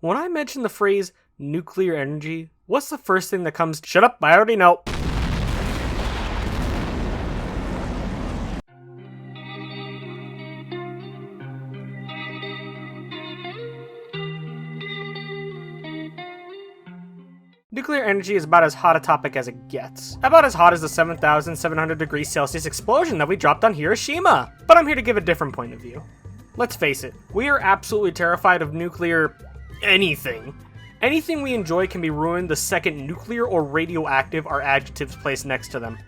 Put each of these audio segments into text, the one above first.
When I mention the phrase nuclear energy, what's the first thing that comes? Shut up, I already know. Nuclear energy is about as hot a topic as it gets. About as hot as the 7,700 degrees Celsius explosion that we dropped on Hiroshima. But I'm here to give a different point of view. Let's face it, we are absolutely terrified of nuclear anything. Anything we enjoy can be ruined the second nuclear or radioactive are adjectives placed next to them.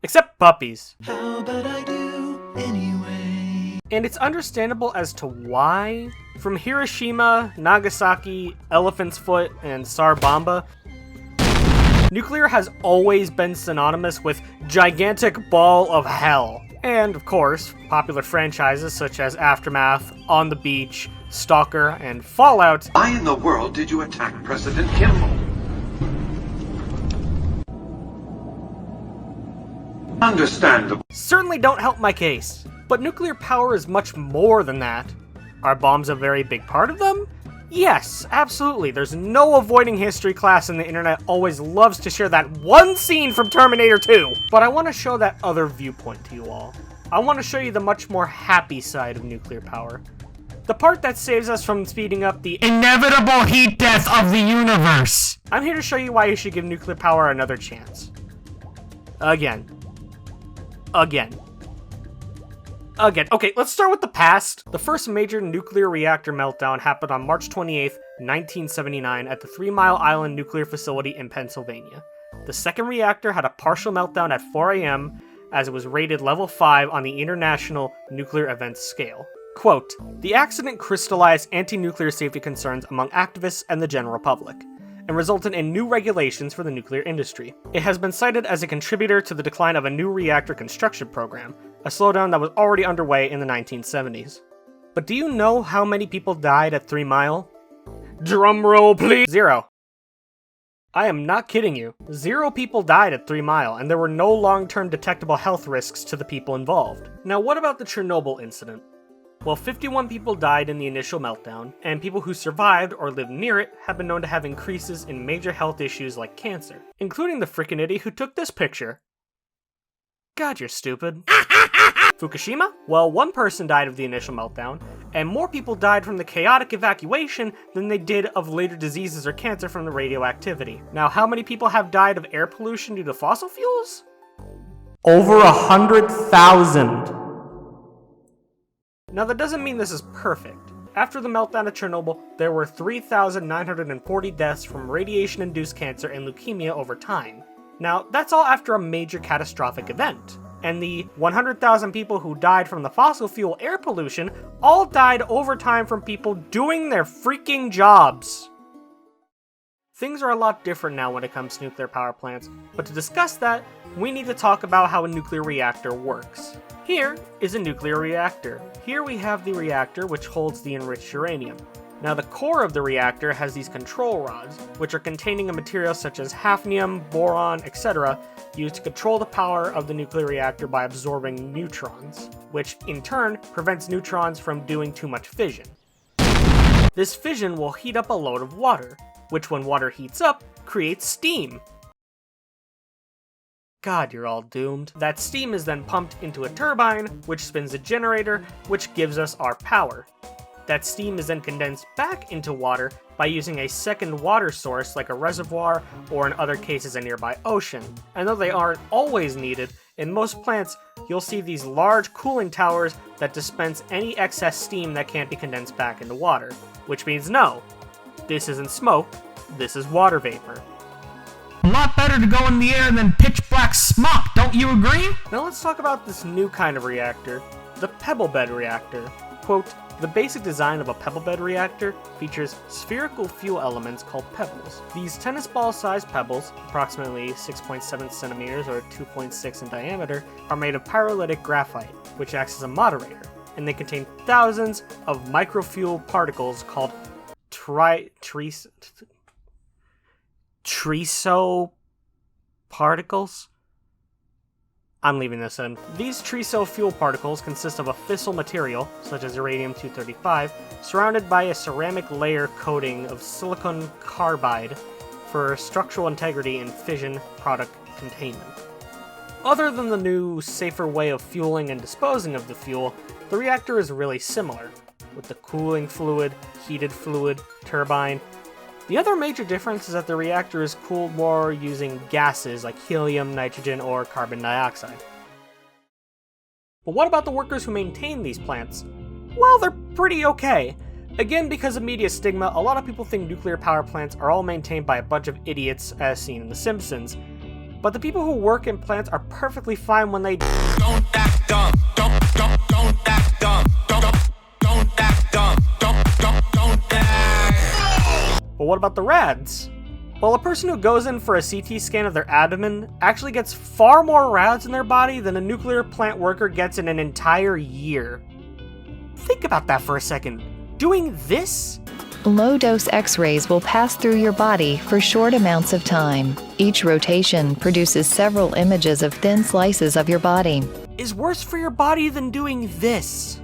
Except puppies. How about I do anyway? And it's understandable as to why. From Hiroshima, Nagasaki, Elephant's Foot, and Tsar-Bomba, nuclear has always been synonymous with gigantic ball of hell. And, of course, popular franchises such as Aftermath, On the Beach, Stalker, and Fallout. Why in the world did you attack President Kimball? Understandable. Certainly don't help my case. But nuclear power is much more than that. Are bombs a very big part of them? Yes, absolutely. There's no avoiding history class, and the internet always loves to share that one scene from Terminator 2. But I want to show that other viewpoint to you all. I want to show you the much more happy side of nuclear power. The part that saves us from speeding up the inevitable heat death of the universe. I'm here to show you why you should give nuclear power another chance. Again. Okay, let's start with the past. The first major nuclear reactor meltdown happened on March 28, 1979 at the 3 Mile Island nuclear facility in Pennsylvania. The second reactor had a partial meltdown at 4 a.m. as it was rated level 5 on the International Nuclear Events Scale. Quote, "The accident crystallized anti-nuclear safety concerns among activists and the general public, and resulted in new regulations for the nuclear industry. It has been cited as a contributor to the decline of a new reactor construction program, a slowdown that was already underway in the 1970s. But do you know how many people died at 3 Mile? Drumroll, please! 0. I am not kidding you. 0 people died at 3 Mile, and there were no long-term detectable health risks to the people involved. Now, what about the Chernobyl incident? Well, 51 people died in the initial meltdown, and people who survived or lived near it have been known to have increases in major health issues like cancer, including the frickin' idiot who took this picture. God, you're stupid. Fukushima? Well, 1 person died of the initial meltdown, and more people died from the chaotic evacuation than they did of later diseases or cancer from the radioactivity. Now, how many people have died of air pollution due to fossil fuels? Over 100,000. Now, that doesn't mean this is perfect. After the meltdown of Chernobyl, there were 3,940 deaths from radiation-induced cancer and leukemia over time. Now, that's all after a major catastrophic event. And the 100,000 people who died from the fossil fuel air pollution all died over time from people doing their freaking jobs. Things are a lot different now when it comes to nuclear power plants, but to discuss that, we need to talk about how a nuclear reactor works. Here is a nuclear reactor. Here we have the reactor, which holds the enriched uranium. Now, the core of the reactor has these control rods, which are containing a material such as hafnium, boron, etc., used to control the power of the nuclear reactor by absorbing neutrons, which in turn prevents neutrons from doing too much fission. This fission will heat up a load of water, which when water heats up, creates steam. God, you're all doomed. That steam is then pumped into a turbine, which spins a generator, which gives us our power. That steam is then condensed back into water by using a second water source like a reservoir or in other cases a nearby ocean. And though they aren't always needed, in most plants you'll see these large cooling towers that dispense any excess steam that can't be condensed back into water. Which means no, this isn't smoke, this is water vapor. A lot better to go in the air than pitch black smoke, don't you agree? Now let's talk about this new kind of reactor, the pebble bed reactor. Quote, "The basic design of a pebble bed reactor features spherical fuel elements called pebbles. These tennis ball-sized pebbles, approximately 6.7 centimeters or 2.6 in diameter, are made of pyrolytic graphite, which acts as a moderator, and they contain thousands of microfuel particles called triso particles? I'm leaving this in. These tree cell fuel particles consist of a fissile material, such as uranium-235, surrounded by a ceramic layer coating of silicon carbide for structural integrity and fission product containment. Other than the new, safer way of fueling and disposing of the fuel, the reactor is really similar, with the cooling fluid, heated fluid, turbine. The other major difference is that the reactor is cooled more using gases like helium, nitrogen, or carbon dioxide. But what about the workers who maintain these plants? Well, they're pretty okay. Again, because of media stigma, a lot of people think nuclear power plants are all maintained by a bunch of idiots, as seen in The Simpsons. But the people who work in plants are perfectly fine when they don't act dumb. Don't act dumb. Don't act dumb. Don't act. But what about the rads? Well, a person who goes in for a CT scan of their abdomen actually gets far more rads in their body than a nuclear plant worker gets in an entire year. Think about that for a second. Doing this? Low-dose X-rays will pass through your body for short amounts of time. Each rotation produces several images of thin slices of your body. Is worse for your body than doing this.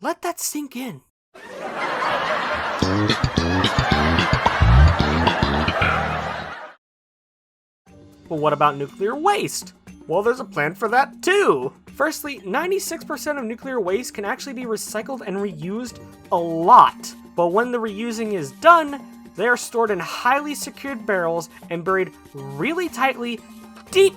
Let that sink in. But what about nuclear waste? Well, there's a plan for that too! Firstly, 96% of nuclear waste can actually be recycled and reused a lot. But when the reusing is done, they are stored in highly secured barrels and buried really tightly, deep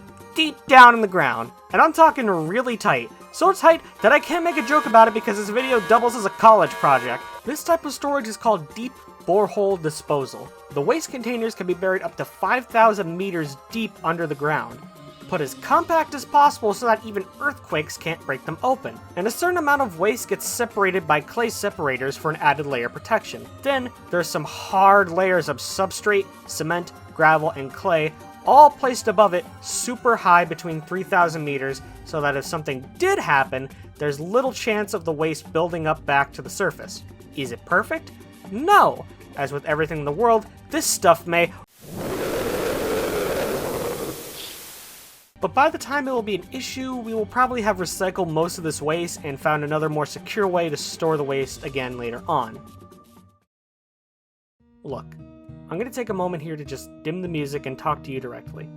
down in the ground. And I'm talking really tight. So tight that I can't make a joke about it because this video doubles as a college project. This type of storage is called deep borehole disposal. The waste containers can be buried up to 5,000 meters deep under the ground, put as compact as possible so that even earthquakes can't break them open. And a certain amount of waste gets separated by clay separators for an added layer of protection. Then there's some hard layers of substrate, cement, gravel, and clay, all placed above it super high between 3,000 meters so that if something did happen, there's little chance of the waste building up back to the surface. Is it perfect? No! As with everything in the world, this stuff may... But by the time it will be an issue, we will probably have recycled most of this waste and found another more secure way to store the waste again later on. Look, I'm going to take a moment here to just dim the music and talk to you directly.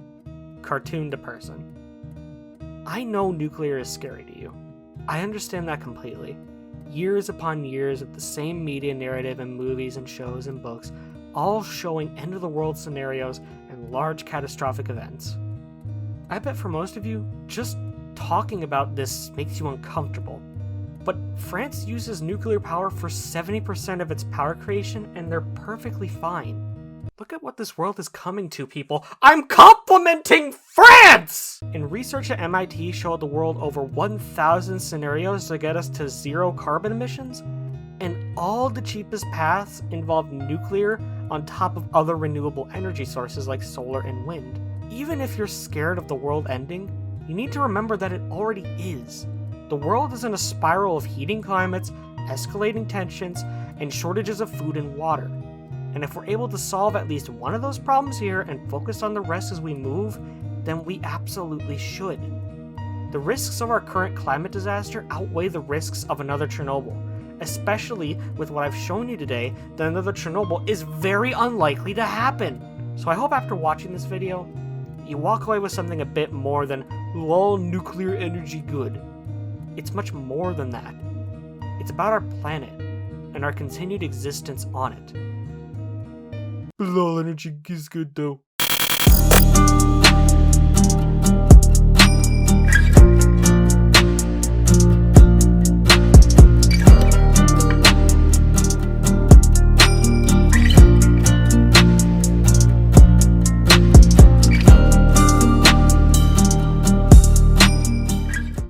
Cartoon to person. I know nuclear is scary to you. I understand that completely. Years upon years of the same media narrative and movies and shows and books, all showing end-of-the-world scenarios and large catastrophic events. I bet for most of you, just talking about this makes you uncomfortable. But France uses nuclear power for 70% of its power creation, and they're perfectly fine. Look at what this world is coming to, people. I'm complimenting France! And research at MIT showed the world over 1,000 scenarios to get us to zero carbon emissions, and all the cheapest paths involve nuclear on top of other renewable energy sources like solar and wind. Even if you're scared of the world ending, you need to remember that it already is. The world is in a spiral of heating climates, escalating tensions, and shortages of food and water. And if we're able to solve at least one of those problems here and focus on the rest as we move, then we absolutely should. The risks of our current climate disaster outweigh the risks of another Chernobyl, especially with what I've shown you today that another Chernobyl is very unlikely to happen. So I hope after watching this video, you walk away with something a bit more than, lol, nuclear energy good. It's much more than that. It's about our planet and our continued existence on it. Lol, energy is good though.